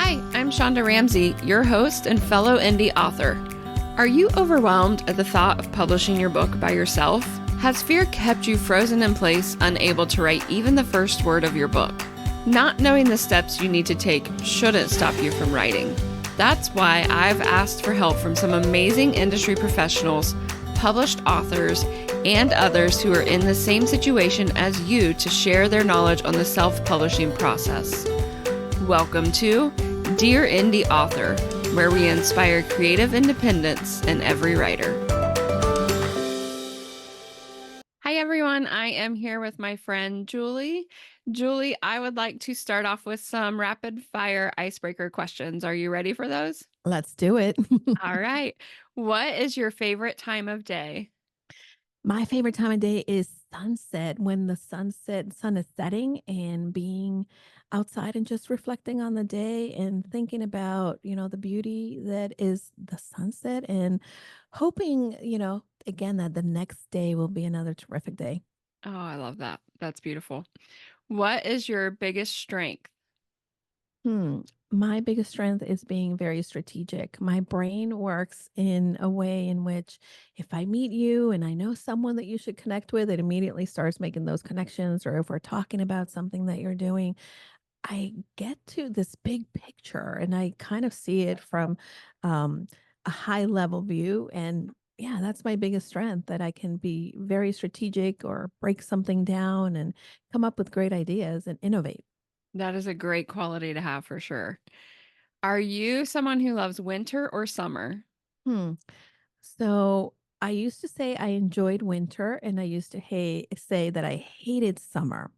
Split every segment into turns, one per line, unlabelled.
Hi, I'm Shonda Ramsey, your host and fellow indie author. Are you overwhelmed at the thought of publishing your book by yourself? Has fear kept you frozen in place, unable to write even the first word of your book? Not knowing the steps you need to take shouldn't stop you from writing. That's why I've asked for help from some amazing industry professionals, published authors, and others who are in the same situation as you to share their knowledge on the self-publishing process. Welcome to Dear Indie Author, where we inspire creative independence in every writer. Hi, everyone. I am here with my friend, Julie. Julie, I would like to start off with some rapid fire icebreaker questions. Are you ready for those?
Let's do it.
All right. What is your favorite time of day?
My favorite time of day is sunset, when the sun is setting and being outside and just reflecting on the day and thinking about, the beauty that is the sunset and hoping, again, that the next day will be another terrific day.
Oh, I love that. That's beautiful. What is your biggest strength?
Hmm. My biggest strength is being very strategic. My brain works in a way in which if I meet you and I know someone that you should connect with, it immediately starts making those connections. Or if we're talking about something that you're doing, I get to this big picture and I kind of see it from um, a high level view. And yeah, that's my biggest strength, that I can be very strategic or break something down and come up with great ideas and innovate.
That is a great quality to have for sure. Are you someone who loves winter or summer?
Hmm. So I used to say I enjoyed winter and I used to say that I hated summer.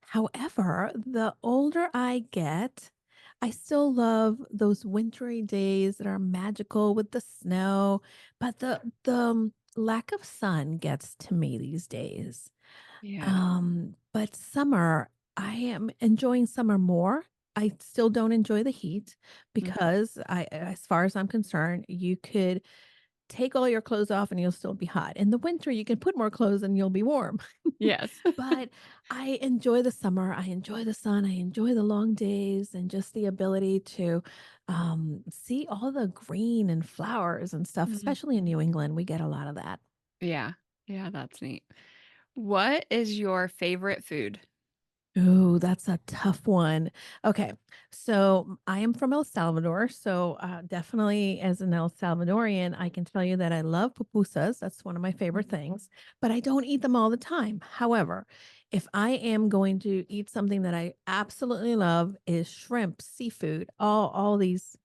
However, the older I get, I still love those wintry days that are magical with the snow, but the lack of sun gets to me these days.
Yeah.
But summer, I am enjoying summer more. I still don't enjoy the heat
Mm.
because as far as I'm concerned, you could take all your clothes off and you'll still be hot. In the winter, you can put more clothes and you'll be warm.
Yes.
But I enjoy the summer. I enjoy the sun. I enjoy the long days and just the ability to see all the green and flowers and stuff,
Mhm.
especially in New England. We get a lot of that.
Yeah. Yeah, that's neat. What is your favorite food?
Oh, that's a tough one. Okay. So I am from El Salvador. So definitely as an El Salvadorian, I can tell you that I love pupusas. That's one of my favorite things, but I don't eat them all the time. However, if I am going to eat something that I absolutely love is shrimp, seafood, all these,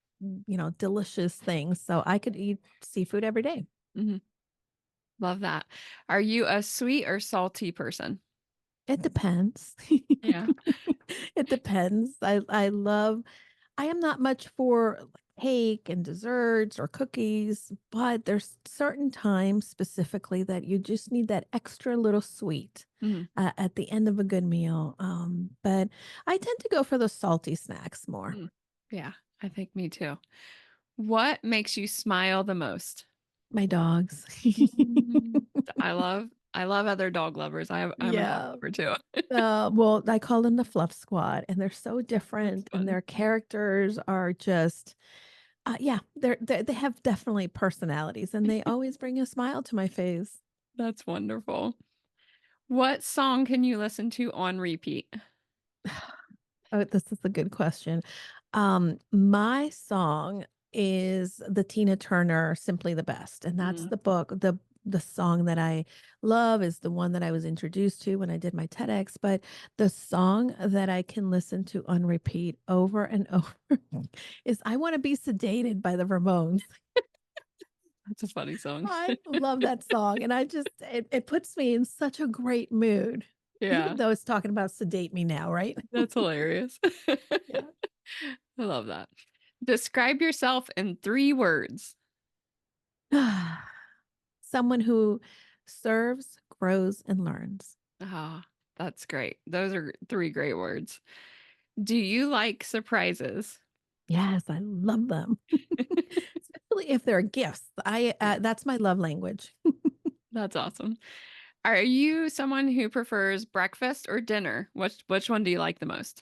delicious things. So I could eat seafood every day.
Mhm. Love that. Are you a sweet or salty person?
It depends.
Yeah.
It depends. I am not much for like cake and desserts or cookies, but there's certain times specifically that you just need that extra little sweet
Mhm.
at the end of a good meal. But I tend to go for the salty snacks more.
Mm. Yeah, I think me too. What makes you smile the most?
My dogs.
Mm. I love other dog lovers. I'm a dog
Yeah.
lover too.
Well, I call them the fluff squad, and they're so
That's
different, and
fun.
their characters are just, yeah, they have definitely personalities, and they always bring a smile to my face.
That's wonderful. What song can you listen to on repeat?
Oh, this is a good question. My song is the Tina Turner "Simply the Best," and that's
Mm.
the song that I love is the one that I was introduced to when I did my TEDx, but the song that I can listen to on repeat over and over is "I Wanna Be Sedated" by the Ramones.
That's a funny song.
I love that song, and it puts me in such a great mood,
Yeah,
even though it's talking about sedate me now, right?
that's hilarious.
Yeah.
I love that. Describe yourself in 3 words.
Someone who serves, grows, and learns.
Ah, that's great. Those are 3 great words. Do you like surprises?
Yes, I love them, especially if they're gifts.
Yeah,
That's my love language.
that's awesome. Are you someone who prefers breakfast or dinner? Which one do you like the most?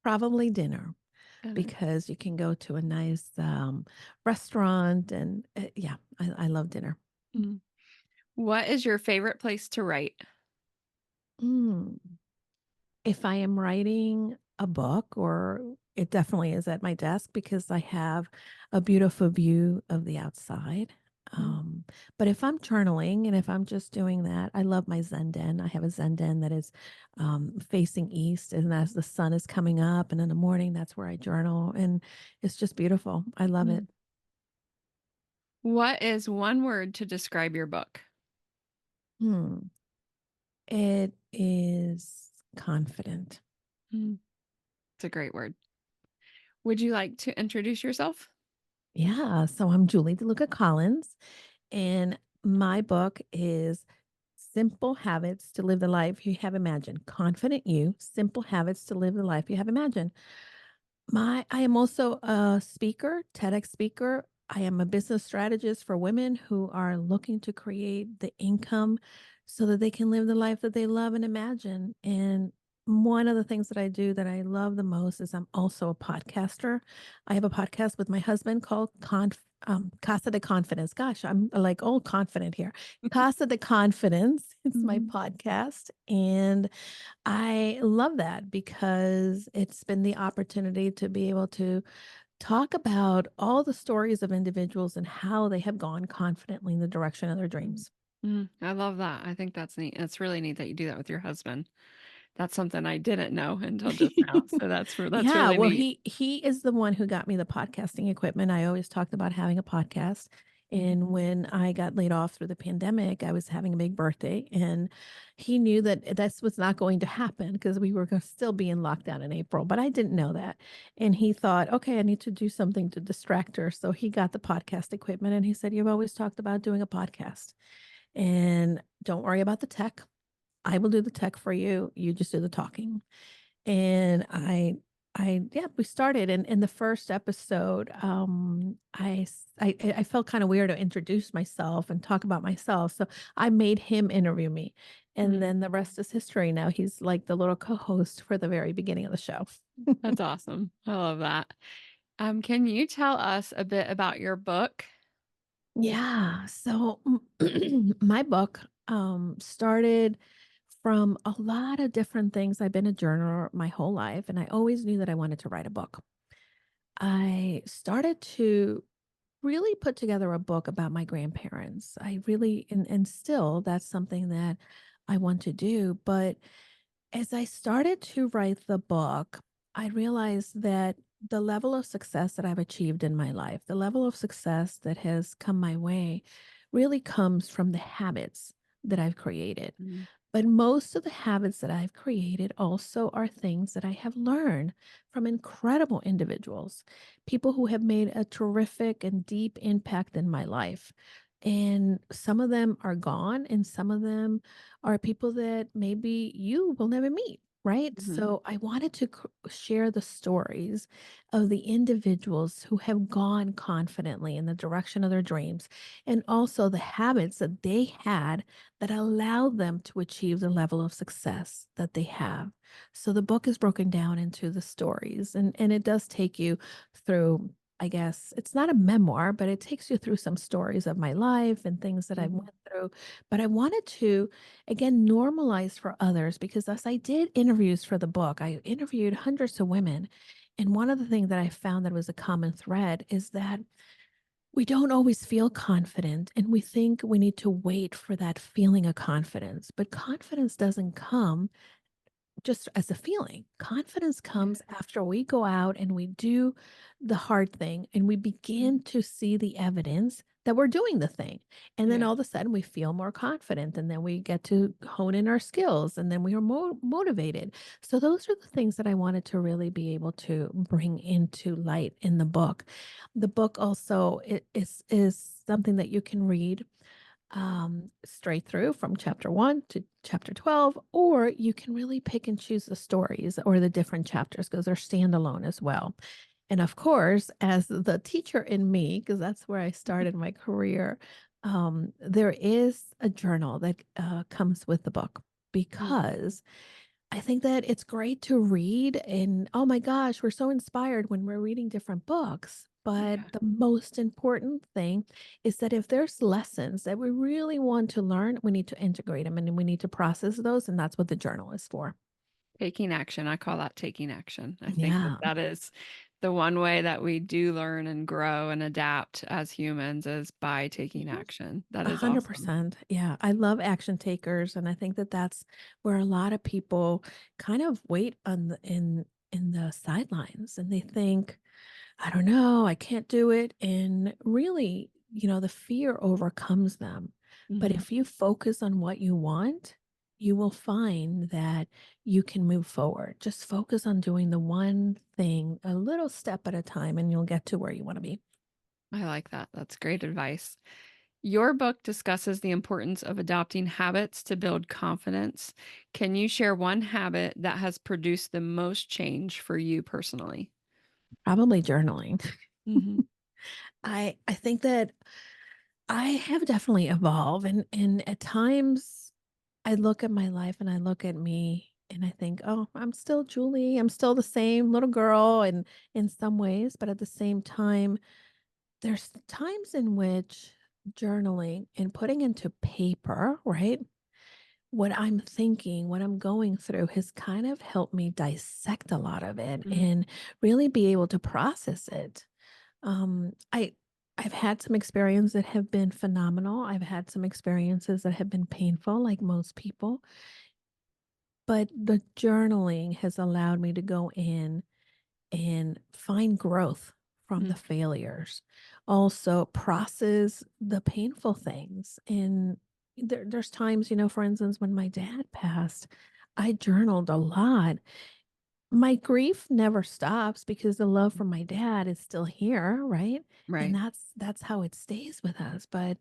Probably dinner.
Uh,
because you can go to a nice restaurant and yeah, I love dinner.
mm. What is your favorite place to write?
Mm. If I am writing a book, or it definitely is at my desk because I have a beautiful view of the outside.
Mm,
Um, but if I'm journaling and if I'm just doing that, I love my Zen den. I have a Zen den that is facing east, and as the sun is coming up, and in the morning, that's where I journal, and it's just beautiful. I love it.
mm. What is one word to describe your book?
Hmm. It is confident.
Mm, it's a great word. Would you like to introduce yourself?
Yeah. So I'm Julie DeLucca-Collins, and my book is Simple Habits to Live the Life You Have Imagined. Confident You, Simple Habits to Live the Life You Have Imagined. I am also a speaker, TEDx speaker. I am a business strategist for women who are looking to create the income so that they can live the life that they love and imagine. And one of the things that I do that I love the most is I'm also a podcaster. I have a podcast with my husband called Casa de Confidence. Gosh, I'm like old confident here. Casa de Confidence. It's my
Mhm.
podcast. And I love that because it's been the opportunity to be able to talk about all the stories of individuals and how they have gone confidently in the direction of their
Mm.
dreams.
I love that. I think that's neat. It's really neat that you do that with your husband. That's something I didn't know until just now. So that's
Yeah,
really
well,
neat.
he is the one who got me the podcasting equipment. I always talked about having a podcast.
Mhm.
And when I got laid off through the pandemic, I was having a big birthday, and he knew that this was not going to happen because we were going to still be in lockdown in April. But I didn't know that. And he thought, okay, I need to do something to distract her. So he got the podcast equipment, and he said, "You've always talked about doing a podcast, and don't worry about the tech. I will do the tech for you. You just do the talking." And yeah, we started, and in the first episode, I felt kind of weird to introduce myself and talk about myself, so I made him interview me, and
Mm,
then the rest is history. Now he's like the little co-host for the very beginning of the show.
that's awesome. I love that. Can you tell us a bit about your book?
Yeah, so my book started from a lot of different things. I've been a journaler my whole life, and I always knew that I wanted to write a book. I started to really put together a book about my grandparents. I really, and still that's something that I want to do. But as I started to write the book, I realized that the level of success that I've achieved in my life, the level of success that has come my way, really comes from the habits that I've created.
Mm,
But most of the habits that I've created also are things that I have learned from incredible individuals, people who have made a terrific and deep impact in my life. And some of them are gone, and some of them are people that maybe you will never meet. Right.
mhm,
So I wanted to share the stories of the individuals who have gone confidently in the direction of their dreams, and also the habits that they had that allow them to achieve the level of success that they have. So the book is broken down into the stories, and it does take you through, I guess it's not a memoir, but it takes you through some stories of my life and things that I
mhm,
went through. But I wanted to again normalize for others, because as I did interviews for the book, I interviewed hundreds of women. And one of the things that I found that was a common thread is that we don't always feel confident, and we think we need to wait for that feeling of confidence. But confidence doesn't come just as a feeling. Confidence
yeah,
comes after we go out and we do the hard thing and we
mm,
begin to see the evidence that we're doing the thing. And then
yeah,
all of a sudden we feel more confident, and then we get to hone in our skills, and then we are more motivated. So those are the things that I wanted to really be able to bring into light in the book. The book also is something that you can read straight through from chapter 1 to chapter 12, or you can really pick and choose the stories or the different chapters because they're standalone as well. And of course, as the teacher in me, because that's where I started my career, there is a journal that comes with the book,
mm,
because I think that it's great to read, and oh my gosh, we're so inspired when we're reading different books. But
Yeah.
the most important thing is that if there's lessons that we really want to learn, we need to integrate them and we need to process those. And that's what the journal is for.
Taking action. I call that taking action. I think that
Yeah.
that is the one way that we do learn and grow and adapt as humans is by taking
Mhm.
action. That is awesome.
100%. Yeah. I love action takers. And I think that that's where a lot of people kind of wait on in the sidelines and they think, I don't know, I can't do it. And really, the fear overcomes them. But
Mhm.
if you focus on what you want, you will find that you can move forward. Just focus on doing the one thing, a little step at a time, and you'll get to where you want to be.
I like that. That's great advice. Your book discusses the importance of adopting habits to build confidence. Can you share one habit that has produced the most change for you personally?
Probably journaling.
Mhm.
I think that I have definitely evolved and at times I look at my life and I look at me and I think, "Oh, I'm still Julie. I'm still the same little girl," and in some ways, but at the same time, there's times in which journaling and putting into paper, right? What I'm thinking, what I'm going through has kind of helped me dissect a lot of it
Mhm.
and really be able to process it. Um, I I've had some experiences that have been phenomenal. I've had some experiences that have been painful, like most people, but the journaling has allowed me to go in and find growth from the
Mm.
failures. Also process the painful things. And there's times, for instance, when my dad passed, I journaled a lot. My grief never stops because the love for my dad is still here, right? And
Right.
that's how it stays with us. But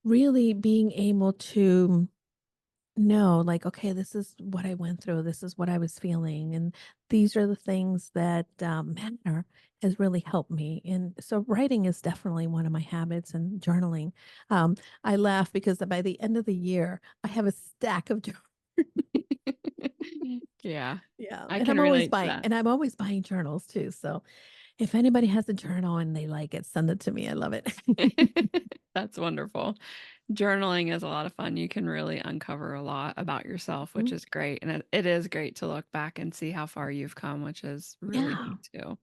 really being able to know, like, okay, this is what I went through, this is what I was feeling, and these are the things that matter has really helped me. And so writing is definitely one of my habits and journaling. Um, I laugh because by the end of the year, I have a stack of
Yeah.
yeah,
I
and
can relate to that.
I'm always buying journals too. So if anybody has a journal and they like it, send it to me. I love it.
That's wonderful. Journaling is a lot of fun. You can really uncover a lot about yourself, which
Mm,
is great. And it is great to look back and see how far you've come, which is really
yeah.
neat too.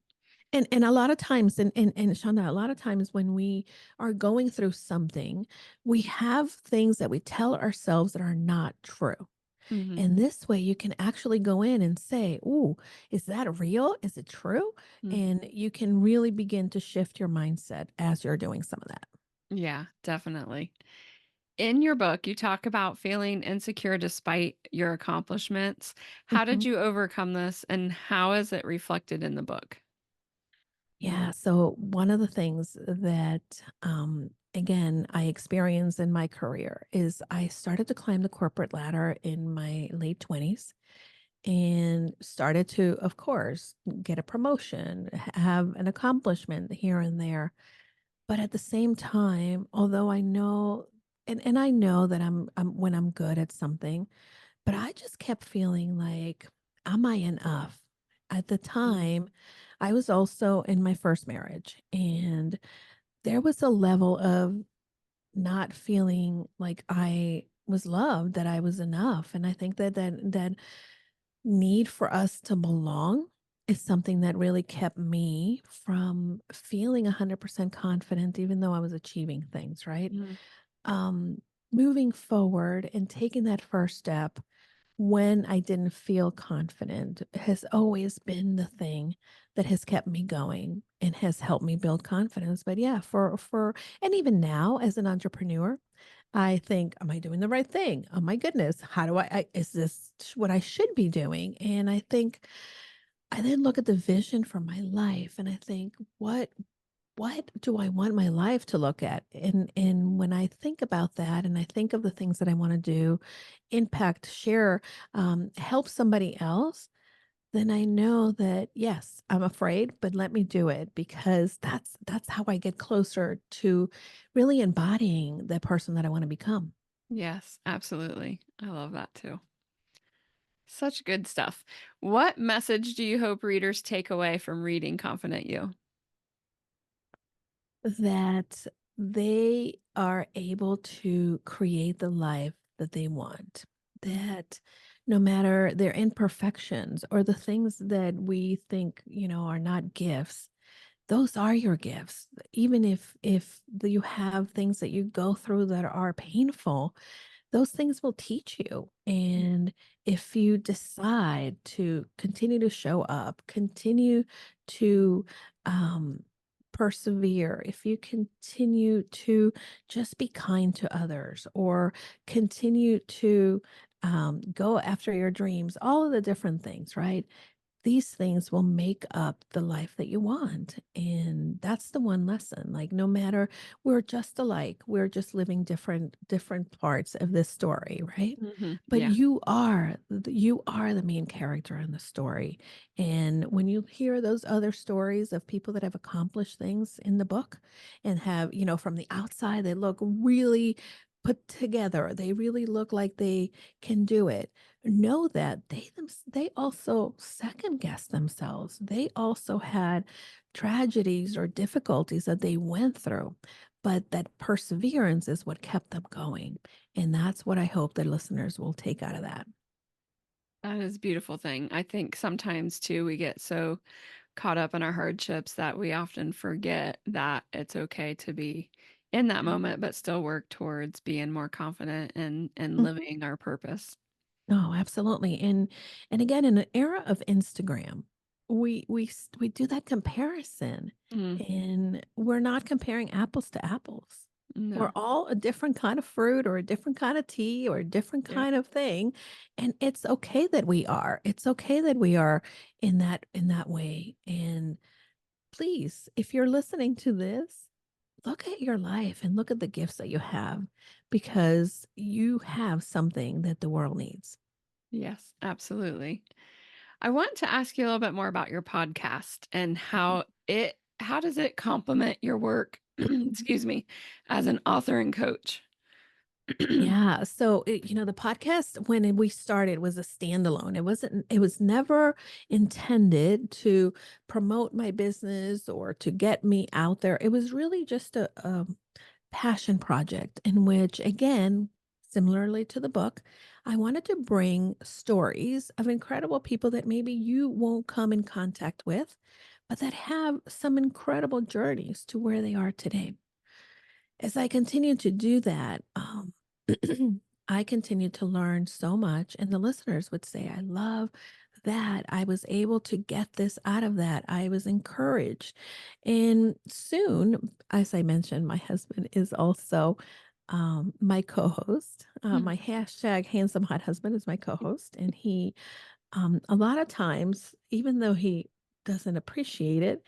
And a lot of times, and Shonda, a lot of times when we are going through something, we have things that we tell ourselves that are not true.
Mhm.
And this way you can actually go in and say, "Ooh, is that real? Is it true?"
Mm.
And you can really begin to shift your mindset as you're doing some of that.
Yeah, definitely. In your book, you talk about feeling insecure despite your accomplishments. How did
Mhm.
you overcome this and how is it reflected in the book?
Yeah. So one of the things that, again, I experienced in my career is I started to climb the corporate ladder in my late 20s and started to, of course, get a promotion, have an accomplishment here and there. But at the same time, although I know, and I know that I'm when I'm good at something, but I just kept feeling like, am I enough? At the
Mm.
time, I was also in my first marriage, and there was a level of not feeling like I was loved, that I was enough. And I think that need for us to belong is something that really kept me from feeling 100% confident, even though I was achieving things, right?
Mm.
Um, Moving forward and taking that first step when I didn't feel confident has always been the thing that has kept me going and has helped me build confidence. But yeah, for and even now as an entrepreneur, I think, am I doing the right thing? Oh my goodness, how do is this what I should be doing? And I think I then look at the vision for my life and I think, what do I want my life to look at? And when I think about that and I think of the things that I want to do, impact, share, help somebody else, then I know that yes, I'm afraid, but let me do it because that's how I get closer to really embodying the person that I want to become.
Yes, absolutely. I love that too. Such good stuff. What message do you hope readers take away from reading Confident You?
That they are able to create the life that they want.
Mhm.
That no matter their imperfections or the things that we think, are not gifts, those are your gifts. Even if you have things that you go through that are painful, those things will teach you. And if you decide to continue to show up, continue to um, persevere, if you continue to just be kind to others or continue to go after your dreams, all of the different things, right? These things will make up the life that you want. And that's the one lesson. Like no matter, we're just alike. We're just living different parts of this story, right? But
Yeah.
you are the main character in the story. And when you hear those other stories of people that have accomplished things in the book and have, from the outside, they look really put together. They really look like they can do it. Know that they also second guess themselves. They also had tragedies or difficulties that they went through, but that perseverance is what kept them going. And that's what I hope that listeners will take out of that.
That is a beautiful thing. I think sometimes too, we get so caught up in our hardships that we often forget that it's okay to be in that moment, but still work towards being more confident and
Mhm.
living our purpose.
Oh, absolutely. And again, in an era of Instagram, we do that comparison,
Mhm.
and we're not comparing apples to apples. We're
No.
all a different kind of fruit or a different kind of tea or a different
Yeah.
kind of thing, and it's okay that we are. It's okay that we are in that way. And please, if you're listening to this, look at your life and look at the gifts that you have because you have something that the world needs.
Yes, absolutely. I want to ask you a little bit more about your podcast and how does it complement your work, excuse me, as an author and coach?
Yeah. So, the podcast when we started was a standalone. It was never intended to promote my business or to get me out there. It was really just a passion project in which, again, similarly to the book, I wanted to bring stories of incredible people that maybe you won't come in contact with, but that have some incredible journeys to where they are today. As I continue to do that, I continue to learn so much. And the listeners would say, I love that. I was able to get this out of that. I was encouraged. And soon, as I mentioned, my husband is also my co host. My hashtag handsome hot husband is my co host. And he, a lot of times, even though he doesn't appreciate it,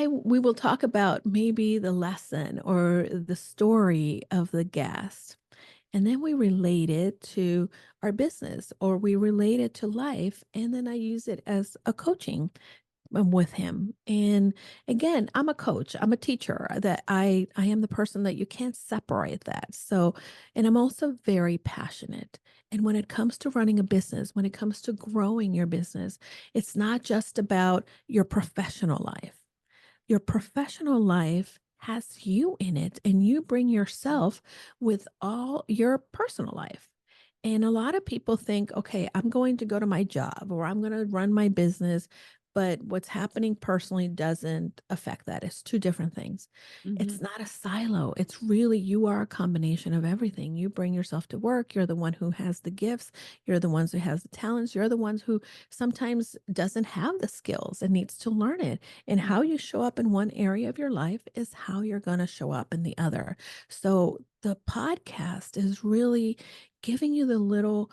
we will talk about maybe the lesson or the story of the guest. And then we relate it to our business or we relate it to life. And then I use it as a coaching with him. And again, I'm a coach, I'm a teacher that I am the person that you can't separate that. So, and I'm also very passionate. And when it comes to running a business, when it comes to growing your business, it's not just about your professional life. Your professional life has you in it, and you bring yourself with all your personal life. And a lot of people think, okay, I'm going to go to my job or I'm going to run my business, but what's happening personally doesn't affect that. It's two different things. It's
Mhm.
not a silo. It's really, you are a combination of everything. You bring yourself to work. You're the one who has the gifts. You're the ones who has the talents. You're the ones who sometimes doesn't have the skills and needs to learn it. And how you show up in one area of your life is how you're going to show up in the other. So the podcast is really giving you the little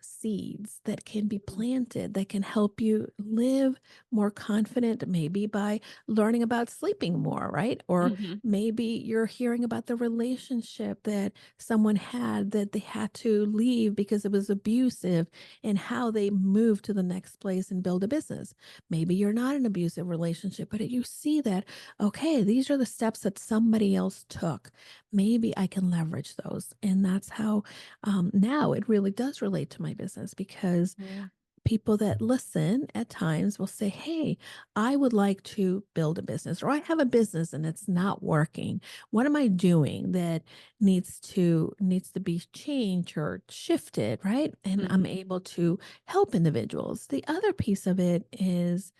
seeds that can be planted that can help you live more confident, maybe by learning about sleeping more, right? Or
Mhm.
maybe you're hearing about the relationship that someone had that they had to leave because it was abusive and how they moved to the next place and build a business. Maybe you're not in an abusive relationship, but you see that, okay, these are the steps that somebody else took. Maybe I can leverage those. And that's how now it really does does relate to my business because
Yeah.
people that listen at times will say, "Hey, I would like to build a business, or I have a business and it's not working. What am I doing that needs to be changed or shifted?" Right? And I'm
Mhm.
able to help individuals. The other piece of it is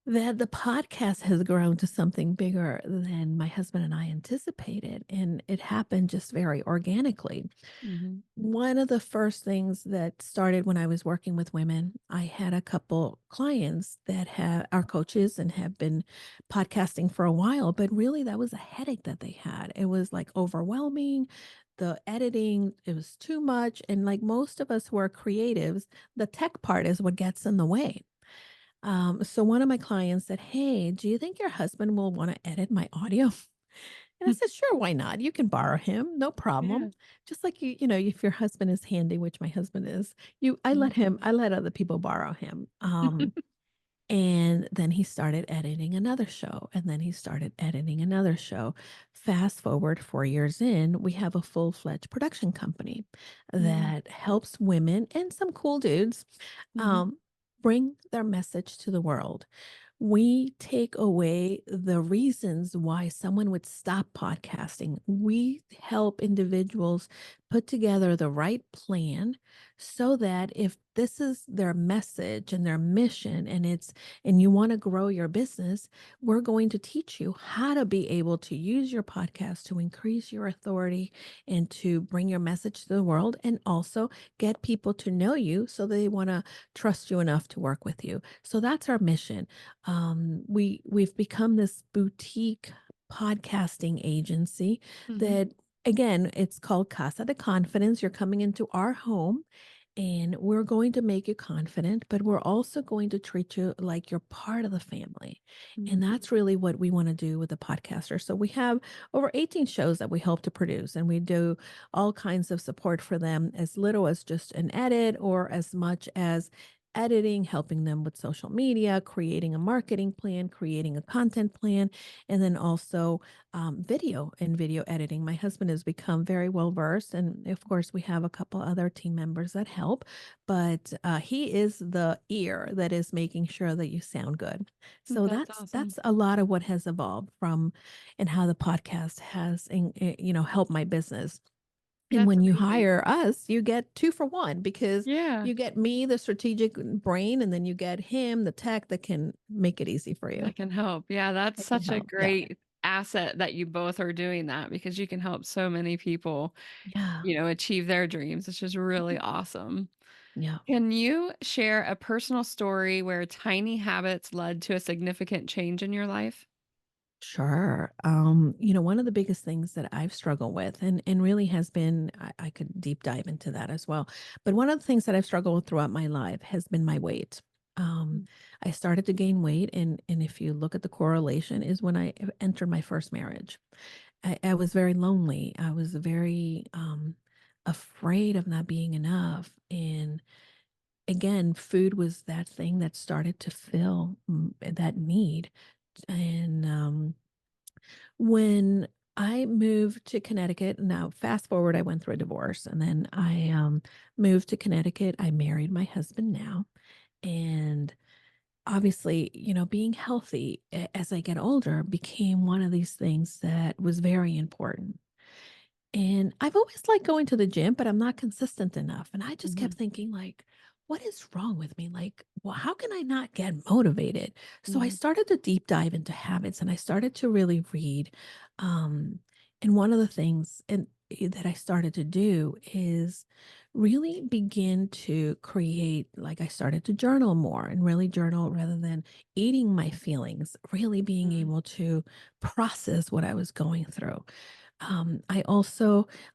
that the podcast has grown to something bigger than my husband and I anticipated, and it happened just very organically.
Mhm.
One of the first things that started when I was working with women, I had a couple clients that are coaches and have been podcasting for a while, but really that was a headache that they had. It was like overwhelming. The editing, it was too much. And like most of us who are creatives, the tech part is what gets in the way. So one of my clients said, "Hey, do you think your husband will want to edit my audio?" And I said, "Sure, why not? You can borrow him, no
Yeah.
problem." Just like if your husband is handy, which my husband is,
Mhm.
I let other people borrow him. And then he started editing another show, and then he started editing another show. Fast forward 4 years in, we have a full-fledged production company
Mm.
that helps women and some cool dudes
Mhm.
um, bring their message to the world. We take away the reasons why someone would stop podcasting. We help individuals put together the right plan so that if this is their message and their mission and you want to grow your business, we're going to teach you how to be able to use your podcast to increase your authority and to bring your message to the world and also get people to know you so they want to trust you enough to work with you. So that's our mission. We've become this boutique podcasting agency
Mhm.
that, again, it's called Casa de Confidence. You're coming into our home and we're going to make you confident, but we're also going to treat you like you're part of the family. And
Mhm.
that's really what we want to do with the podcaster. So we have over 18 shows that we help to produce, and we do all kinds of support for them, as little as just an edit or as much as editing, helping them with social media, creating a marketing plan, creating a content plan, and then also video and video editing. My husband has become very well versed, and of course, we have a couple other team members that help, but he is the ear that is making sure that you sound good. So
That's
that's
awesome.
a lot of what has evolved from and how the podcast has helped my business. And
That's
when you
amazing.
hire us, you get 2 for 1 because
Yeah.
you get me, the strategic brain, and then you get him, the tech that can make it easy for you.
That can help. Yeah, that's
It can
such a
help. Yeah.
great asset that you both are doing that because you can help so many people,
Yeah.
achieve their dreams, which is really
Mhm.
awesome.
Yeah.
Can you share a personal story where tiny habits led to a significant change in your life?
Sure. One of the biggest things that I've struggled with and really has been, I could deep dive into that as well. But one of the things that I've struggled with throughout my life has been my weight. Um,
Mm.
I started to gain weight, and if you look at the correlation, is when I entered my first marriage. I was very lonely. I was very afraid of not being enough. And again, food was that thing that started to fill that need. And when I moved to Connecticut, now fast forward, I went through a divorce and then I moved to Connecticut. I married my husband now. And obviously, being healthy as I get older became one of these things that was very important. And I've always liked going to the gym, but I'm not consistent enough. And I just kept
Mhm.
thinking, like, what is wrong with me? Like, well, how can I not get motivated? So I
Mhm.
started to deep dive into habits and I started to really read. Um, and one of the things that I started to do is really begin to create, like, I started to journal more and really journal rather than eating my feelings, really being
Mhm.
able to process what I was going through.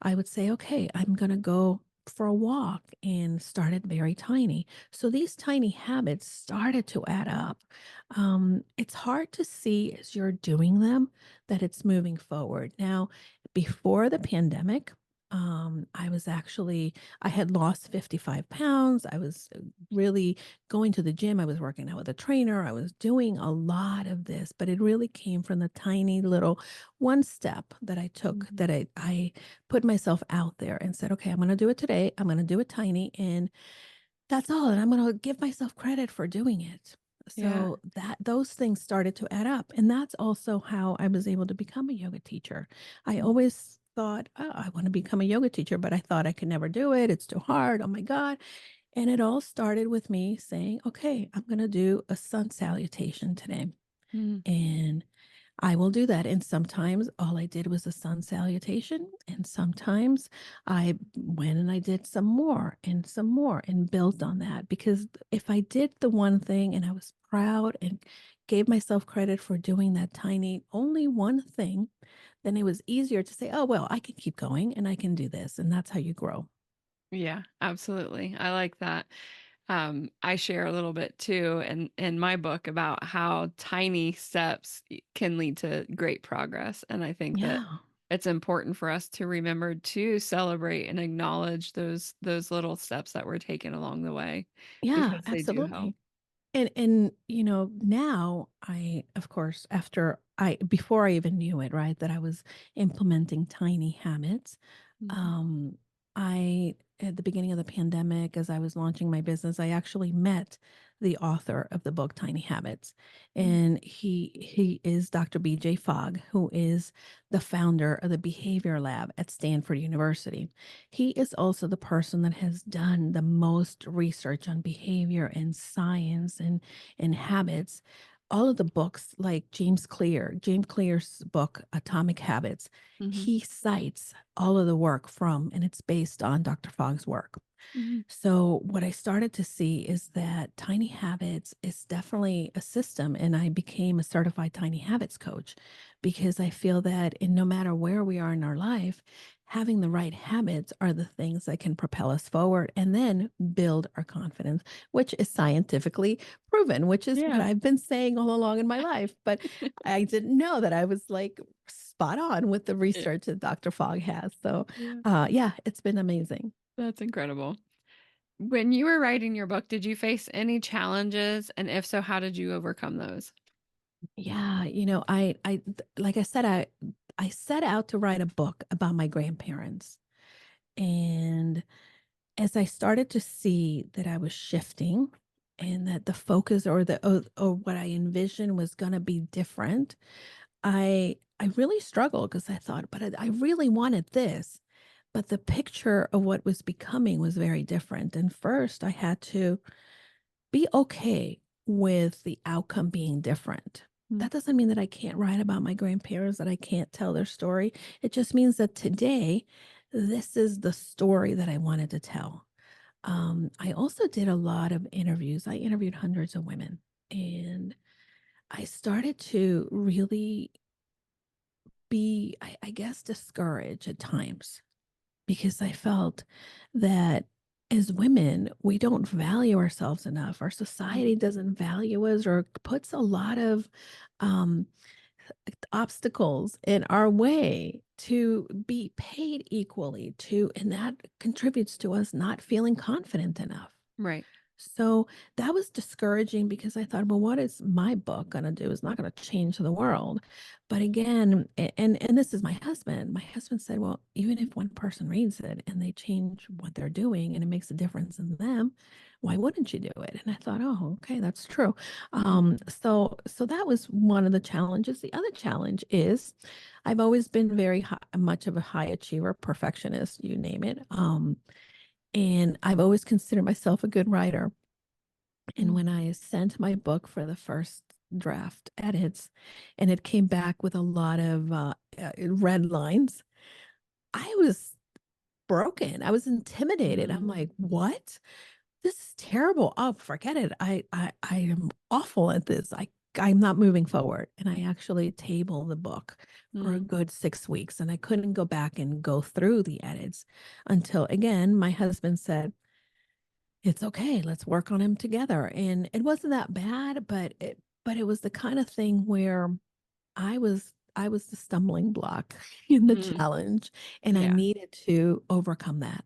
I would say, okay, I'm going to go for a walk and started very tiny. So these tiny habits started to add up. It's hard to see as you're doing them that it's moving forward. Now, before the pandemic, I had lost 55 pounds. I was really going to the gym. I was working out with a trainer. I was doing a lot of this, but it really came from the tiny little one step that I took,
Mhm.
that I put myself out there and said, okay, I'm going to do it today. I'm going to do it tiny. And that's all, and I'm gonna give myself credit for doing it.
Yeah.
So that those things started to add up, and that's also how I was able to become a yoga teacher. I
Mm.
always thought, "Oh, I wanna become a yoga teacher," but I thought I could never do it, it's too hard, oh my god, and it all started with me saying, "Okay, I'm gonna do a sun salutation today."
Mm.
And I will do that. And sometimes all I did was a sun salutation. And sometimes I went and I did some more and built on that. Because if I did the one thing and I was proud and gave myself credit for doing that tiny, only one thing, then it was easier to say, oh, well, I can keep going and I can do this. And that's how you grow.
Yeah, absolutely. I like that. I share a little bit too in my book about how tiny steps can lead to great progress. And I think that
Yeah.
it's important for us to remember to celebrate and acknowledge those little steps that we're taking along the way
Yeah,
because they do help.
absolutely. And now of course, before I even knew it, right, that I was implementing tiny habits,
Mhm.
um, I at the beginning of the pandemic, as I was launching my business, I actually met the author of the book Tiny Habits.
Mm.
And he is Dr. BJ Fogg, who is the founder of the Behavior Lab at Stanford University. He is also the person that has done the most research on behavior and science and habits. All of the books, like James Clear's book, Atomic Habits,
Mhm.
he cites all of the work from, and it's based on Dr. Fogg's work.
Mhm.
So what I started to see is that Tiny Habits is definitely a system, and I became a certified Tiny Habits coach because I feel that no matter where we are in our life, having the right habits are the things that can propel us forward and then build our confidence, which is scientifically proven, which is what
Yeah.
I've been saying all along in my life. But I didn't know that I was like spot on with the
Yeah.
research that Dr. Fogg has. So,
Yeah.
yeah, it's been amazing.
That's incredible. When you were writing your book, did you face any challenges? And if so, how did you overcome those?
Yeah, like I said, I set out to write a book about my grandparents. And as I started to see that I was shifting and that the focus or what I envisioned was going to be different, I really struggled because I thought, but I really wanted this. But the picture of what was becoming was very different. And first, I had to be okay with the outcome being different.
Mm.
That doesn't mean that I can't write about my grandparents, that I can't tell their story. It just means that today, this is the story that I wanted to tell. I also did a lot of interviews. I interviewed hundreds of women, and I started to really be, I guess, discouraged at times because I felt that as women, we don't value ourselves enough. Our society
Mhm.
doesn't value us or puts a lot of um, obstacles in our way to be paid equally to, and that contributes to us not feeling confident enough.
Right.
So that was discouraging because I thought, well, what is my book going to do? It's not going to change the world. But again, and this is my husband. My husband said, well, even if one person reads it and they change what they're doing and it makes a difference in them, why wouldn't you do it? And I thought, oh, okay, that's true.
Mhm.
So that was one of the challenges. The other challenge is I've always been very much of a high achiever, perfectionist, you name it. And I've always considered myself a good writer. And
Mm.
when I sent my book for the first draft edits and it came back with a lot of red lines, I was broken. I was intimidated. I'm
Mm.
like, what? This is terrible. Oh, forget it. I am awful at this. I'm not moving forward. And I actually tabled the book for a
Mm.
good 6 weeks and I couldn't go back and go through the edits until again my husband said, it's okay. Let's work on him together. And it wasn't that bad, but it was the kind of thing where I was I was the stumbling block in the
Mm,
challenge, and I
yeah.
needed to overcome that.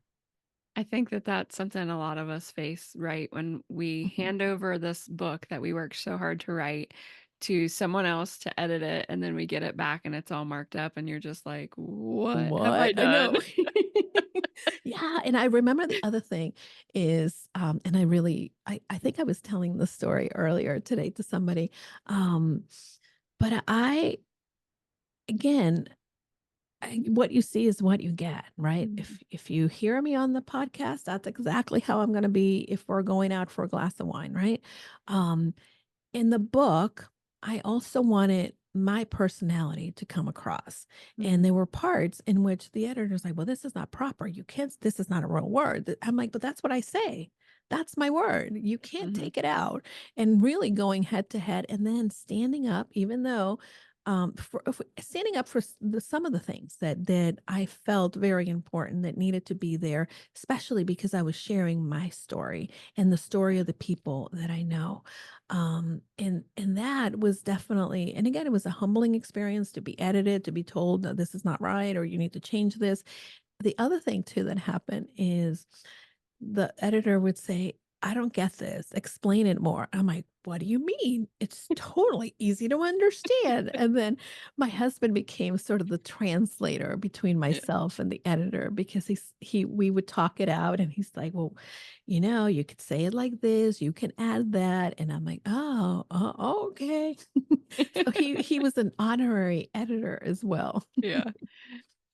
I think that that's something a lot of us face, right? When we
Mhm.
hand over this book that we worked so hard to write to someone else to edit it, and then we get it back and it's all marked up, and you're just like, what have I
What? I
done?
know. Yeah, and I remember the other thing is, and I think I was telling the story earlier today to somebody, um, but again, what you see is what you get, right?
Mhm,
If you hear me on the podcast, that's exactly how I'm going to be if we're going out for a glass of wine, right? Um, in the book, I also wanted my personality to come across. And
mhm,
there were parts in which the editor's like, well, this is not proper. You can't, this is not a real word. I'm like, but that's what I say. That's my word. You can't
mhm,
take it out. And really going head to head and then standing up, even though standing up for some of the things that I felt very important that needed to be there, especially because I was sharing my story and the story of the people that I know. And that was definitely, and again, it was a humbling experience to be edited, to be told that this is not right or you need to change this. The other thing too that happened is the editor would say, I don't get this. Explain it more. I'm like, what do you mean? It's totally easy to understand. And then my husband became sort of the translator between
yeah.
myself and the editor because we would talk it out and he's like, well, you could say it like this, you can add that. And I'm like, oh, okay. So he was an honorary editor as well.
Yeah.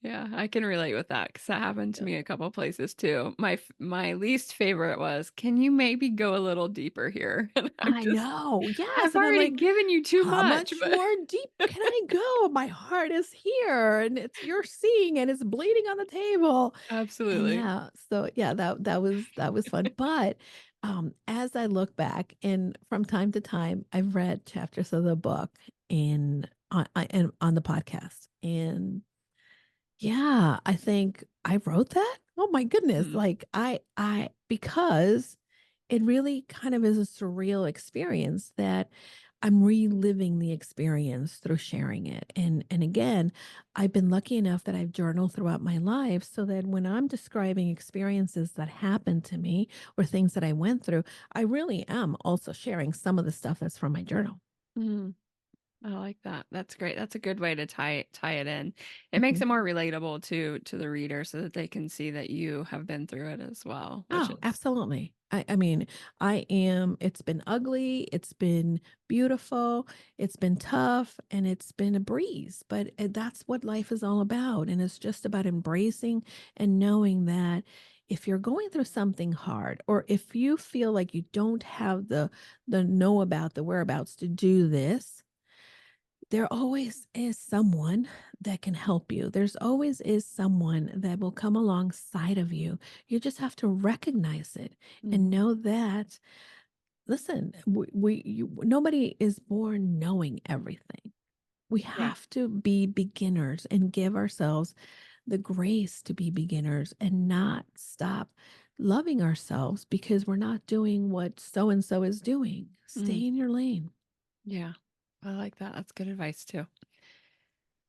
Yeah, I can relate with that because that happened to
Yeah.
me a couple places too. My least favorite was, "Can you maybe go a little deeper here?" And I'm
I
just,
know. Yes.
I've
And I'm
already
like,
given you too
how
much,
much
but
more deep can I go? My heart is here and it's you're seeing and it's bleeding on the table. And
absolutely.
yeah, so yeah, that was fun. But as I look back and from time to time, I've read chapters of the book on the podcast. And yeah, I think I wrote that. Oh my goodness.
Mhm,
Like because it really kind of is a surreal experience that I'm reliving the experience through sharing it. And again, I've been lucky enough that I've journaled throughout my life so that when I'm describing experiences that happened to me or things that I went through, I really am also sharing some of the stuff that's from my journal.
mhm. I like that. That's great. That's a good way to tie it in. It makes
Mhm.
it more relatable to the reader so that they can see that you have been through it as well, which
Oh,
is
absolutely. I mean, it's been ugly, it's been beautiful, it's been tough, and it's been a breeze. But that's what life is all about. And it's just about embracing and knowing that if you're going through something hard, or if you feel like you don't have the know about the whereabouts to do this, there always is someone that can help you. There's always is someone that will come alongside of you. You just have to recognize it and
Mhm.
know that, listen, nobody is born knowing everything. We
Yeah.
have to be beginners and give ourselves the grace to be beginners and not stop loving ourselves because we're not doing what so and so is doing.
Mhm.
Stay in your lane.
Yeah. I like that. That's good advice too.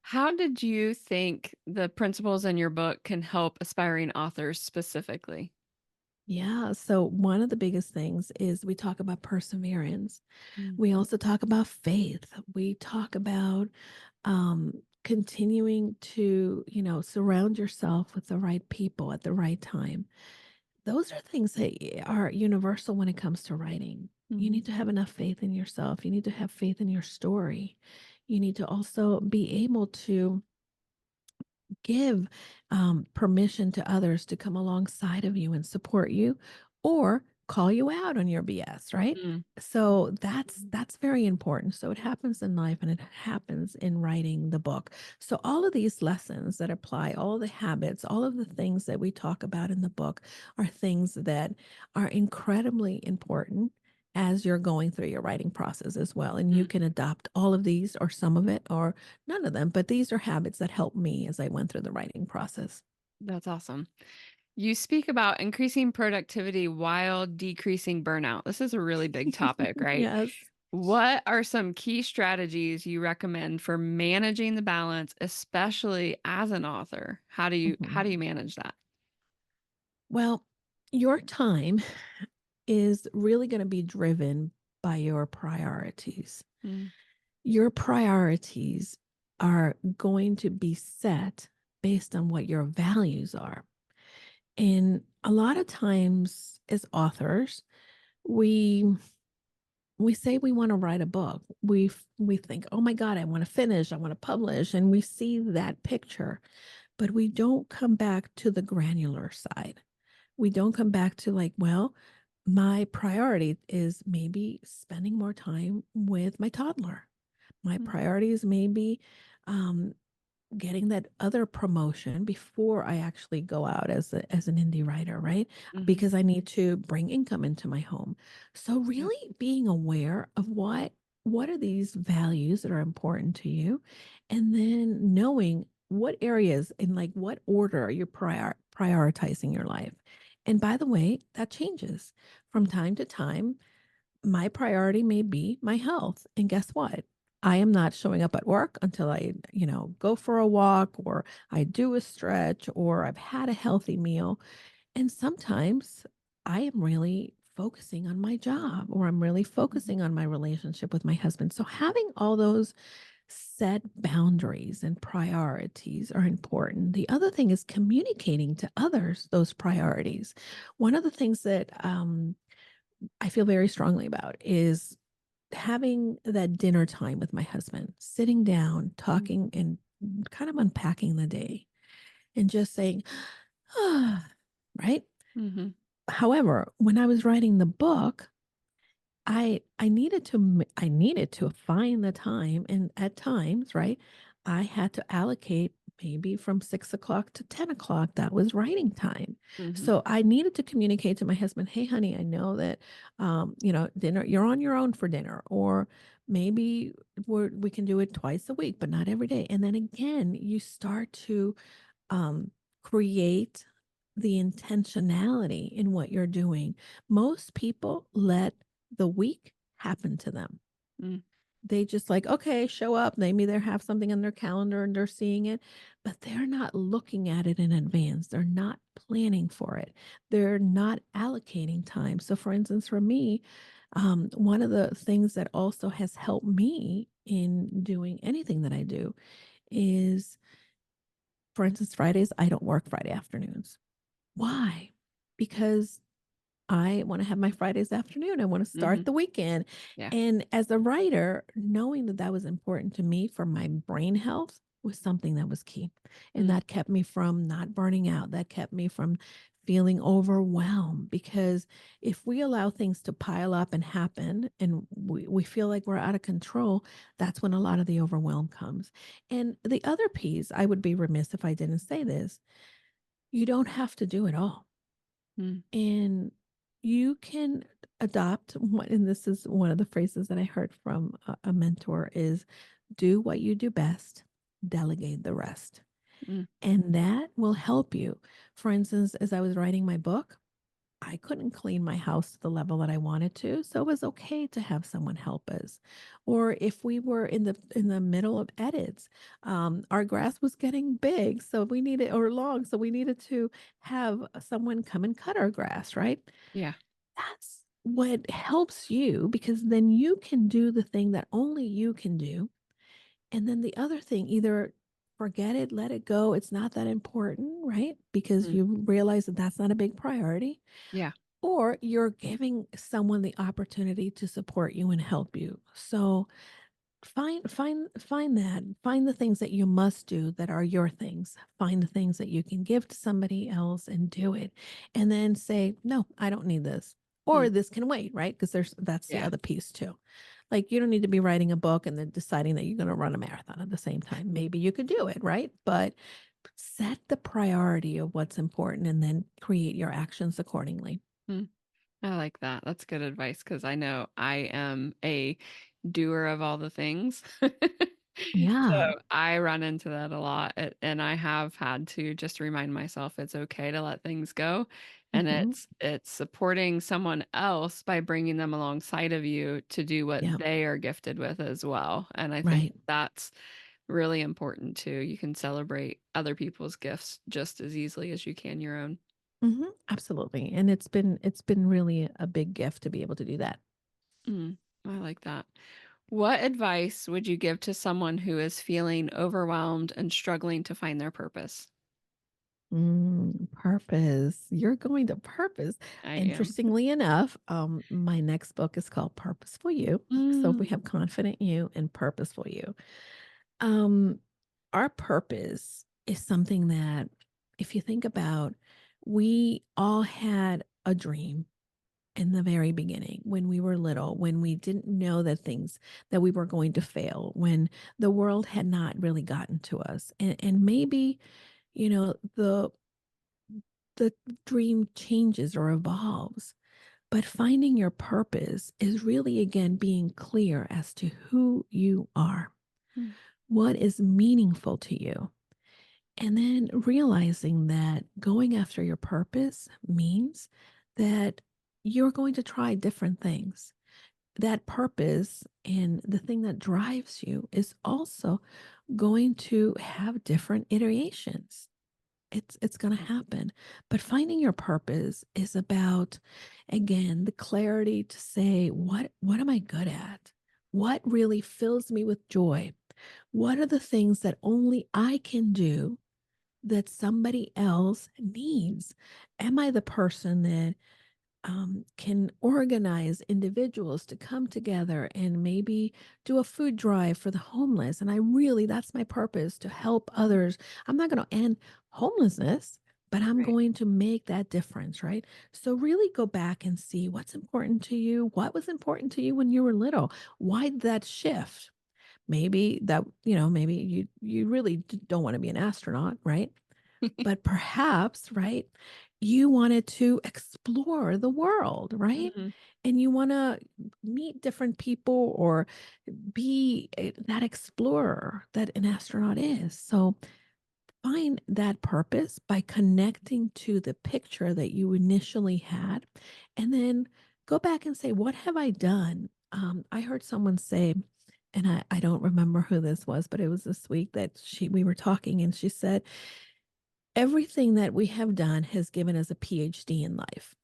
How did you think the principles in your book can help aspiring authors specifically?
Yeah. So, one of the biggest things is we talk about perseverance.
Mm,
We also talk about faith. We talk about continuing to, surround yourself with the right people at the right time. Those are things that are universal when it comes to writing. You
mhm,
need to have enough faith in yourself. You need to have faith in your story. You need to also be able to give permission to others to come alongside of you and support you or call you out on your BS, right?
mm,
So that's very important. So it happens in life and it happens in writing the book. So all of these lessons that apply, all the habits, all of the things that we talk about in the book are things that are incredibly important as you're going through your writing process as well. And you
mm.
can adopt all of these or some of it or none of them, but these are habits that helped me as I went through the writing process.
That's awesome. You speak about increasing productivity while decreasing burnout. This is a really big topic, right?
Yes.
What are some key strategies you recommend for managing the balance, especially as an author? How
Mhm.
do you manage that?
Well, your time is really going to be driven by your priorities.
Mm,
Your priorities are going to be set based on what your values are. And a lot of times as authors, we we say we want to write a book. We think, "Oh my god, I want to finish, I want to publish." And we see that picture, but we don't come back to the granular side. We don't come back to like, well, my priority is maybe spending more time with my toddler. My
mm,
priorities may be um, getting that other promotion before I actually go out as an indie writer, right?
mhm,
Because I need to bring income into my home. So
yep,
really being aware of what are these values that are important to you, and then knowing what areas in like what order you're prioritizing your life. And by the way, that changes from
mm,
time to time. My priority may be my health. And guess what? I am not showing up at work until I, go for a walk or I do a stretch or I've had a healthy meal. And sometimes I am really focusing on my job or I'm really
mhm,
focusing on my relationship with my husband. So having all those set boundaries and priorities are important. The other thing is communicating to others those priorities. One of the things that I feel very strongly about is having that dinner time with my husband, sitting down,
mm,
talking, and kind of unpacking the day and just saying, ah, right?
mhm,
However, when I was writing the book, I needed to find the time, and at times, right, I had to allocate maybe from 6 o'clock to 10 o'clock. That was writing time.
mhm,
So I needed to communicate to my husband, hey, honey, I know that dinner, you're on your own for dinner, or maybe we can do it twice a week, but not every day. And then again, you start to create the intentionality in what you're doing. Most people let the week happen to them.
mm,
They just like, okay, show up. Maybe they have something on their calendar and they're seeing it, but they're not looking at it in advance. They're not planning for it. They're not allocating time. So, for instance, for me, one of the things that also has helped me in doing anything that I do is, for instance, Fridays, I don't work Friday afternoons. Why? Because I want to have my Fridays afternoon. I want to start
mhm,
the weekend.
yeah,
And as a writer, knowing that that was important to me for my brain health was something that was key. And
mm,
that kept me from not burning out. That kept me from feeling overwhelmed. Because if we allow things to pile up and happen and we feel like we're out of control, that's when a lot of the overwhelm comes. And the other piece, I would be remiss if I didn't say this, you don't have to do it all.
mm,
And you can adopt one, and this is one of the phrases that I heard from a mentor is do what you do best, delegate the rest.
mm,
And that will help you. For instance, as I was writing my book, I couldn't clean my house to the level that I wanted to, so it was okay to have someone help us. Or if we were in the middle of edits, our grass was getting big, so we needed or long, so we needed to have someone come and cut our grass, right?
yeah,
That's what helps you because then you can do the thing that only you can do. And then the other thing, either forget it, let it go, it's not that important, right? Because
mm,
you realize that that's not a big priority,
yeah,
or you're giving someone the opportunity to support you and help you. So find the things that you must do that are your things. Find the things that you can give to somebody else and do it. And then say, "No, I don't need this."
mm,
Or this can wait, right? Because that's the
yeah,
other piece too. Like you don't need to be writing a book and then deciding that you're going to run a marathon at the same time. Maybe you could do it, right? But set the priority of what's important and then create your actions accordingly.
mm. I like that. That's good advice because I know I am a doer of all the things. So
Yeah.
I run into that a lot, and I have had to just remind myself it's okay to let things go And
Hmm.
it's supporting someone else by bringing them alongside of you to do what
Yeah.
they are gifted with as well, and I think
Right.
that's really important too. You can celebrate other people's gifts just as easily as you can your own.
Absolutely. And it's been really a big gift to be able to do that.
Mm, I like that. What advice would you give to someone who is feeling overwhelmed and struggling to find their purpose?
Purpose. You're going to purpose.
I am.
Interestingly enough, my next book is called Purposeful You. So we
Mm,
have Confident You and Purposeful You. Um, our purpose is something that, if you think about, we all had a dream in the very beginning when we were little, when we didn't know that we were going to fail, when the world had not really gotten to us. And maybe, you know, the dream changes or evolves. But finding your purpose is really, again, being clear as to who you are,
mm,
what is meaningful to you. And then realizing that going after your purpose means that you're going to try different things. That purpose and the thing that drives you is also going to have different iterations. It's going to happen. But finding your purpose is about, again, the clarity to say, what am I good at? What really fills me with joy? What are the things that only I can do that somebody else needs? Am I the person that can organize individuals to come together and maybe do a food drive for the homeless? And that's my purpose, to help others. I'm not going to end homelessness, but I'm
right.
going to make that difference, right? So really go back and see what's important to you. What was important to you when you were little? Why did that shift? Maybe that, maybe you really don't want to be an astronaut, right? But perhaps, right, you wanted to explore the world, right?
Mhm.
And you want to meet different people or be that explorer that an astronaut is. So find that purpose by connecting to the picture that you initially had, and then go back and say, what have I done? I heard someone say, and I don't remember who this was, but it was this week that we were talking, and she said, everything that we have done has given us a PhD in life.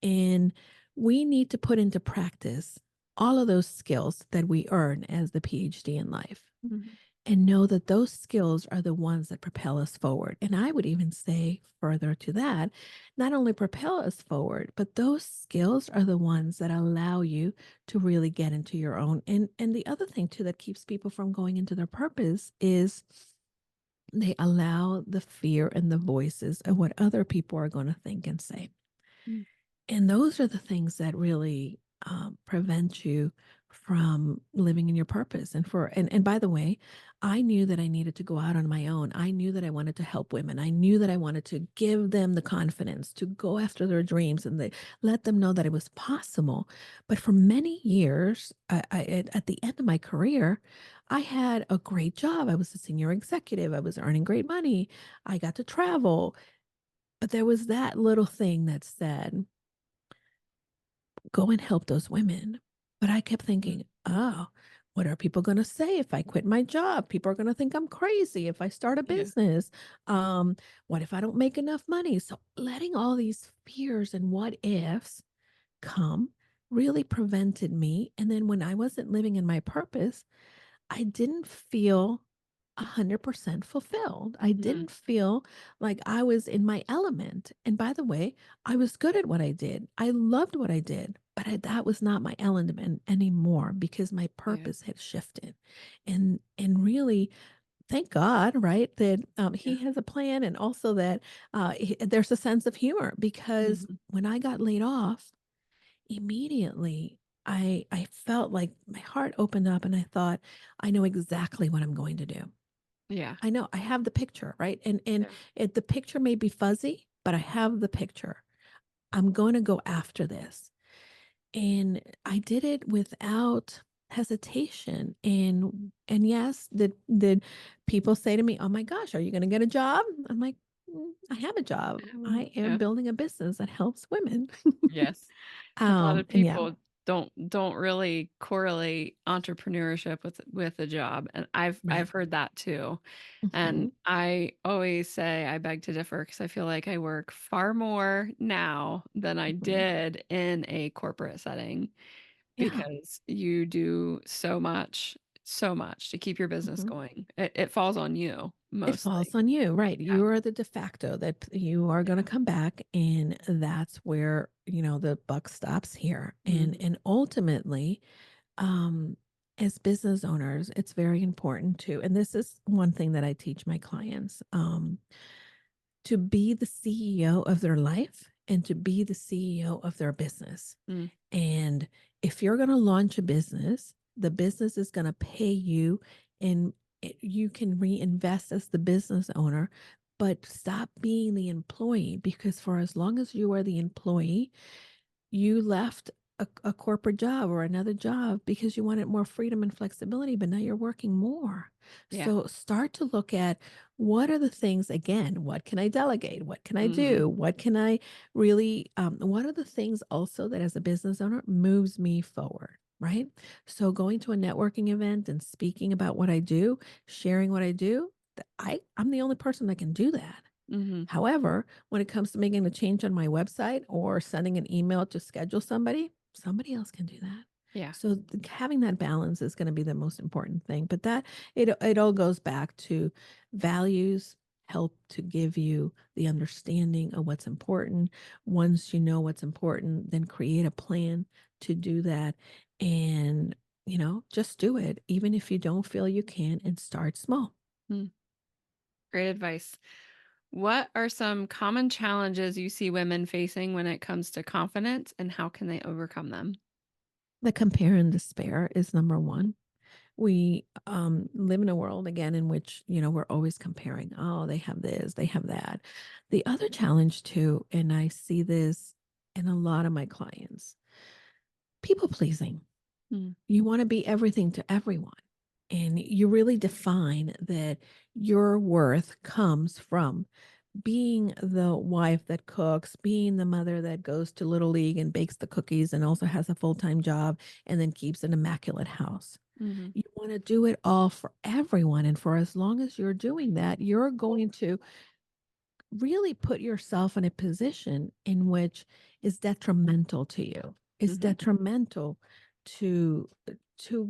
And we need to put into practice all of those skills that we earn as the PhD in life,
Mhm.
and know that those skills are the ones that propel us forward. And I would even say further to that, not only propel us forward, but those skills are the ones that allow you to really get into your own. And the other thing too that keeps people from going into their purpose is they allow the fear and the voices of what other people are going to think and say.
Mm.
And those are the things that really prevent you from living in your purpose. And by the way, I knew that I needed to go out on my own. I knew that I wanted to help women. I knew that I wanted to give them the confidence to go after their dreams, and let them know that it was possible. But for many years, at the end of my career, I had a great job. I was a senior executive. I was earning great money. I got to travel. But there was that little thing that said, go and help those women. But I kept
Mm.
thinking, oh, what are people going to say if I quit my job? People are going to think I'm crazy if I start a
Yeah.
business. Um, what if I don't make enough money? So letting all these fears and what ifs come really prevented me. And then when I wasn't living in my purpose, I didn't feel 100% fulfilled. I
Mm.
didn't feel like I was in my element. And by the way, I was good at what I did. I loved what I did, but that was not my element anymore because my
Yeah.
purpose had shifted. And really, thank God, right, that
Yeah.
He has a plan, and also that there's a sense of humor, because
Mhm.
when I got laid off, immediately I felt like my heart opened up, and I thought, I know exactly what I'm going to do.
Yeah.
I know I have the picture, right? And
Yeah.
the picture may be fuzzy, but I have the picture. I'm going to go after this. And I did it without hesitation. And yes, did people say to me, "Oh my gosh, are you going to get a job?" I'm like, I have a job.
Well,
I am
yeah.
building a business that helps women.
Yes. A lot of
And yeah.
people don't really correlate entrepreneurship with a job, and I've
Right.
heard that too. And
Mhm.
I always say I beg to differ because I feel like I work far more now than I
Mhm.
did in a corporate setting
Yeah.
because you do so much to keep your business
Mhm.
going. It falls on you
It falls
mostly.
on you, right?
Yeah.
You are the de facto that you are going to
Yeah.
come back, and that's where, the buck stops here. And
Mhm.
and ultimately, um as business owners, it's very important to, and this is one thing that I teach my clients, to be the CEO of their life and to be the CEO of their business.
Mm.
And if you're going to launch a business, the business is going to pay you, and you can reinvest as the business owner, but stop being the employee, because for as long as you are the employee, you left a corporate job or another job because you wanted more freedom and flexibility, but now you're working more.
Yeah.
So start to look at, what are the things, again, what can I delegate? What can I
Mhm.
do? What can I really, what are the things also that as a business owner moves me forward? Right. So going to a networking event and speaking about what I do, sharing what I do, I'm the only person that can do that.
Mhm.
However, when it comes to making a change on my website or sending an email to schedule somebody, somebody else can do that.
Yeah.
So having that balance is going to be the most important thing. But that it all goes back to values help to give you the understanding of what's important. Once you know what's important, then create a plan to do that, and just do it, even if you don't feel you can, and start small.
Mm. Great advice. What are some common challenges you see women facing when it comes to confidence and how can they overcome them?
The compare and despair is number one. We live in a world, again, in which we're always comparing. Oh, they have this, they have that. The other challenge too, and I see this in a lot of my clients, people pleasing.
Mm.
You want to be everything to everyone, and you really define that your worth comes from being the wife that cooks, being the mother that goes to Little League and bakes the cookies and also has a full-time job and then keeps an immaculate house.
Mhm.
You want to do it all for everyone. And for as long as you're doing that, you're going to really put yourself in a position in which is detrimental to you, is
Mhm.
detrimental to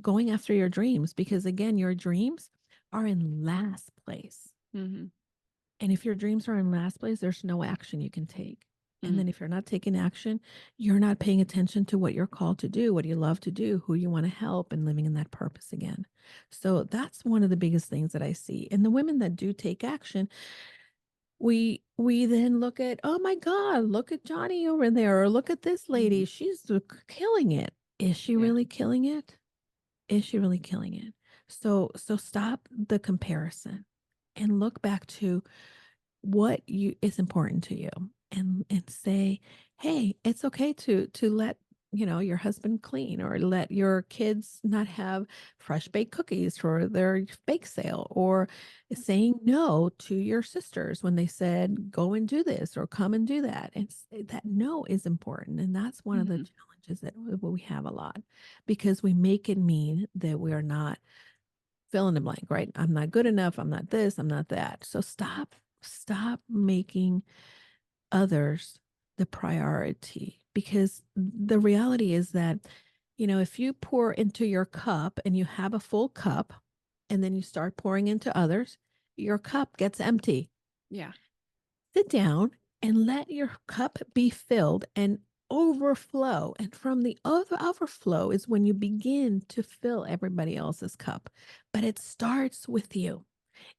going after your dreams, because again, your dreams are in last place.
Mhm.
And if your dreams are in last place, there's no action you can take. And
Mm.
then if you're not taking action, you're not paying attention to what you're called to do, what you love to do, who you want to help, and living in that purpose again. So that's one of the biggest things that I see. And the women that do take action, we then look at, oh my God, look at Johnny over there, or look at this lady.
Mhm.
She's killing it. Is she
Yeah.
really killing it? Is she really killing it? So stop the comparison and look back to what you is important to you, and say, hey, it's okay to let your husband clean, or let your kids not have fresh baked cookies for their bake sale, or saying no to your sisters when they said go and do this or come and do that. And that no is important, and that's one of the
Mhm.
challenges that we have a lot, because we make it mean that we are not, fill in the blank, right? I'm not good enough. I'm not this. I'm not that. So stop making others the priority, because the reality is that, if you pour into your cup and you have a full cup and then you start pouring into others, your cup gets empty.
Yeah.
Sit down and let your cup be filled and overflow. And from the overflow is when you begin to fill everybody else's cup. But it starts with you.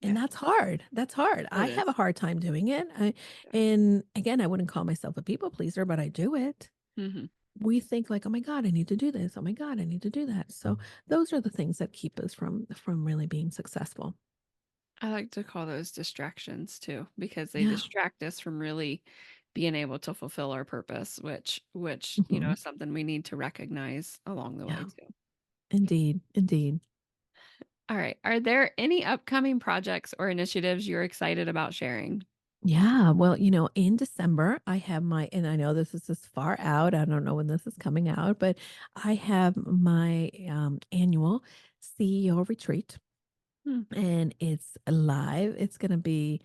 And
Yeah.
that's hard. That's hard. I
It
have a
is.
hard time doing it.
Yeah.
And again, I wouldn't call myself a people pleaser, but I do it.
Mhm.
We think like, oh my God, I need to do this. Oh my God, I need to do that. So those are the things that keep us from really being successful.
I like to call those distractions too because they
Yeah.
distract us from really being able to fulfill our purpose, which
Hmm.
is something we need to recognize along the way
Yeah.
too.
Indeed. Indeed.
All right. Are there any upcoming projects or initiatives you're excited about sharing?
Yeah, well, in December, I have and I know this is just far out. I don't know when this is coming out, but I have my annual CEO retreat,
Hmm.
and it's live. It's gonna be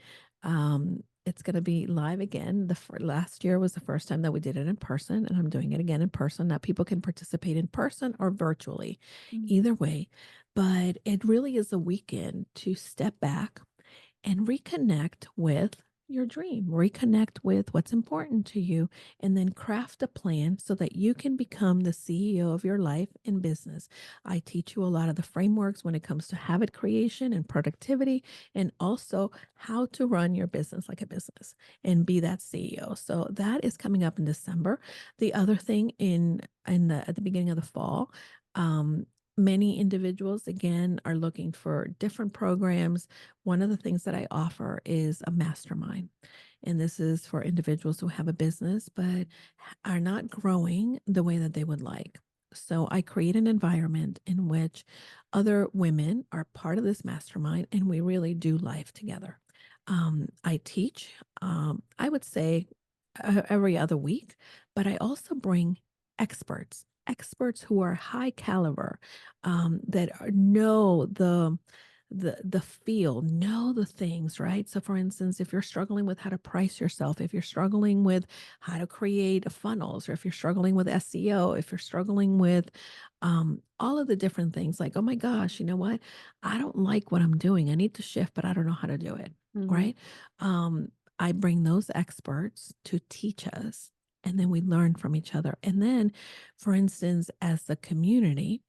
live again. Last year was the first time that we did it in person, and I'm doing it again in person. Now people can participate in person or virtually,
Mhm.
either way. But it really is a weekend to step back and reconnect with your dream, reconnect with what's important to you, and then craft a plan so that you can become the CEO of your life and business. I teach you a lot of the frameworks when it comes to habit creation and productivity, and also how to run your business like a business and be that CEO. So that is coming up in December. The other thing at the beginning of the fall, um, many individuals again are looking for different programs. One of the things that I offer is a mastermind. And this is for individuals who have a business but are not growing the way that they would like. So I create an environment in which other women are part of this mastermind and we really do life together. I teach, I would say every other week, but I also bring experts who are high caliber, know the field, know the things, right? So for instance, if you're struggling with how to price yourself, if you're struggling with how to create funnels, or if you're struggling with SEO, if you're struggling with all of the different things, like, oh my gosh, you know what? I don't like what I'm doing. I need to shift, but I don't know how to do it.
Mhm.
Right. Um, I bring those experts to teach us, and then we learn from each other. And then, for instance, as a community,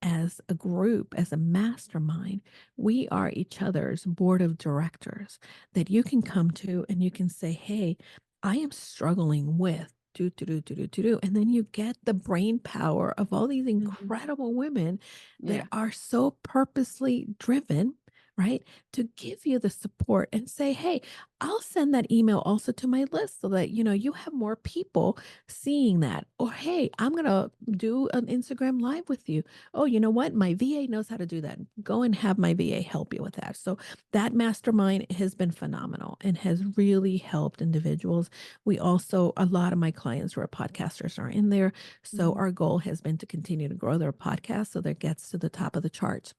as a group, as a mastermind, we are each other's board of directors that you can come to and you can say, hey, I am struggling with do. And then you get the brain power of all these
Mhm.
incredible women that
Yeah.
are so purposely driven, right? To give you the support and say, hey, I'll send that email also to my list so that, you have more people seeing that. Or, hey, I'm going to do an Instagram live with you. Oh, you know what? My VA knows how to do that. Go and have my VA help you with that. So that mastermind has been phenomenal and has really helped individuals. A lot of my clients who are podcasters are in there. So
Mhm.
our goal has been to continue to grow their podcast so that it gets to the top of the charts.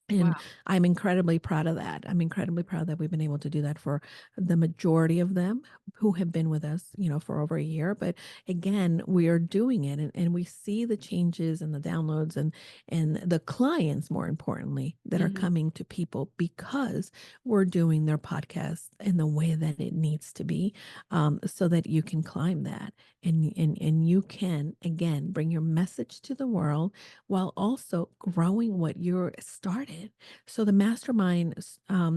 And
Wow.
I'm incredibly proud of that. I'm incredibly proud that we've been able to do that for the majority of them who have been with us, for over a year. But again, we are doing it, and we see the changes and the downloads and the clients, more importantly, that are
Mhm.
coming to people because we're doing their podcast in the way that it needs to be, so that you can climb that and you can again bring your message to the world while also growing what you're started. So the mastermind,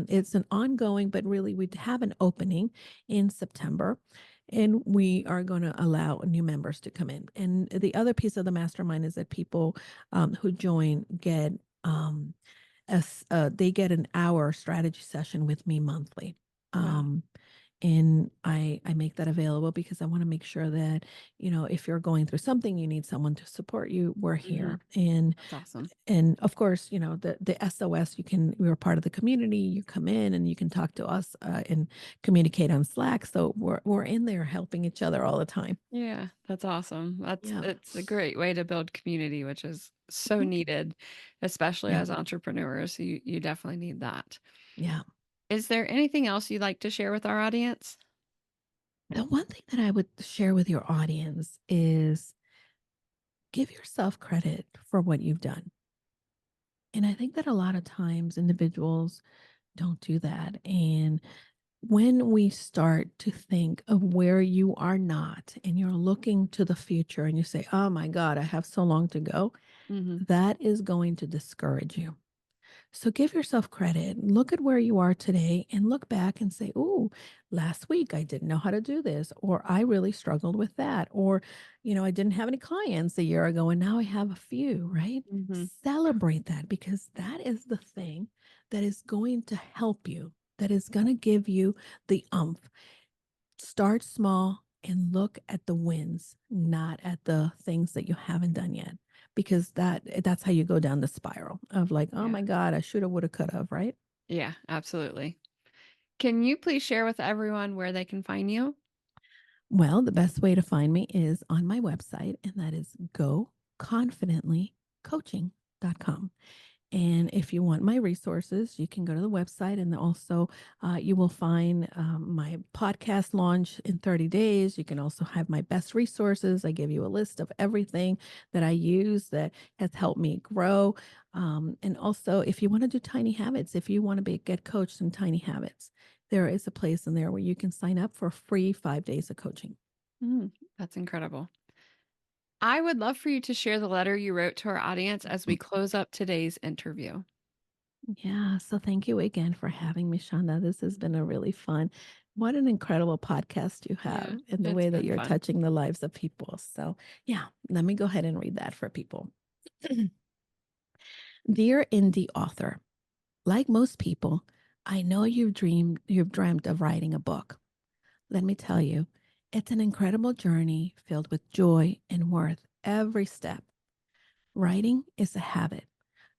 it's an ongoing, but really we have an opening in September. And we are going to allow new members to come in. And the other piece of the mastermind is that people who join get they get an hour strategy session with me monthly.
Wow.
Um, and I make that available because I want to make sure that, if you're going through something, you need someone to support you, we're
Mhm.
here. And
That's awesome.
of course, the SOS, we're part of the community. You come in and you can talk to us and communicate on Slack. So we're in there helping each other all the time.
Yeah, that's awesome.
Yeah.
It's a great way to build community, which is so
Mhm.
needed, especially
Yeah.
as entrepreneurs. You definitely need that.
Yeah.
Is there anything else you'd like to share with our audience?
The one thing that I would share with your audience is give yourself credit for what you've done. And I think that a lot of times individuals don't do that. And when we start to think of where you are not and you're looking to the future and you say, oh my God, I have so long to go,
Mhm.
that is going to discourage you. So give yourself credit. Look at where you are today and look back and say, "Ooh, last week I didn't know how to do this, or I really struggled with that, or, I didn't have any clients a year ago and now I have a few," right?
Mhm.
Celebrate that because that is the thing that is going to help you, that is going to give you the umph. Start small and look at the wins, not at the things that you haven't done yet. Because that's how you go down the spiral of like, oh
Yeah.
my God, I should have, would have, could have, right?
Yeah, absolutely. Can you please share with everyone where they can find you?
Well, the best way to find me is on my website, and that is goconfidentlycoaching.com. And if you want my resources, you can go to the website, and also you will find my podcast launch in 30 days. You can also have my best resources. I give you a list of everything that I use that has helped me grow. And also, if you want to do tiny habits, if you want to get coached in tiny habits, there is a place in there where you can sign up for free 5 days of coaching.
That's incredible. I would love for you to share the letter you wrote to our audience as we close up today's interview.
Yeah. So thank you again for having me, Shonda. This has been a really fun. What an incredible podcast you
Yeah,
have and the
it's
way that
been
you're
fun.
touching the lives of people. So, yeah, let me go ahead and read that for people. Dear indie author, like most people, I know you've dreamt of writing a book. Let me tell you, it's an incredible journey filled with joy and worth every step. Writing is a habit.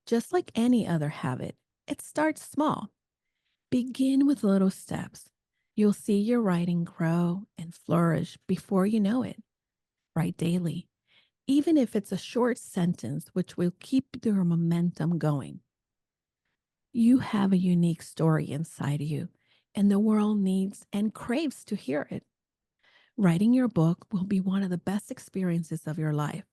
Just like any other habit, it starts small. Begin with little steps. You'll see your writing grow and flourish before you know it. Write daily, even if it's a short sentence, which will keep your momentum going. You have a unique story inside you, and the world needs and craves to hear it. Writing your book will be one of the best experiences of your life.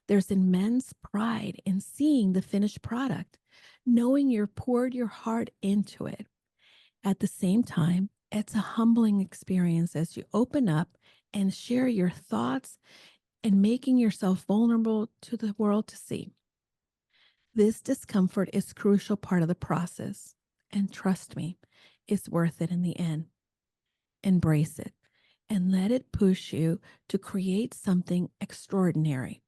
There's immense pride in seeing the finished product, knowing you poured your heart into it. At the same time, it's a humbling experience as you open up and share your thoughts and making yourself vulnerable to the world to see. This discomfort is a crucial part of the process. And trust me, it's worth it in the end. Embrace it and let it push you to create something extraordinary.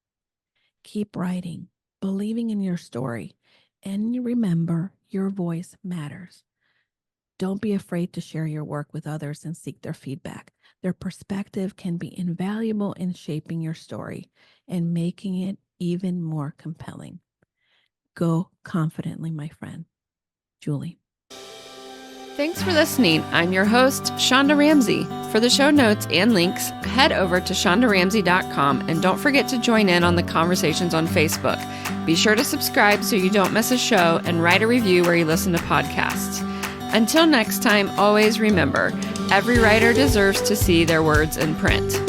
Keep writing, believing in your story, and remember your voice matters. Don't be afraid to share your work with others and seek their feedback. Their perspective can be invaluable in shaping your story and making it even more compelling. Go confidently, my friend. Julie.
Thanks for listening. I'm your host, Shonda Ramsey. For the show notes and links, head over to shondaramsey.com and don't forget to join in on the conversations on Facebook. Be sure to subscribe so you don't miss a show and write a review where you listen to podcasts. Until next time, always remember, every writer deserves to see their words in print.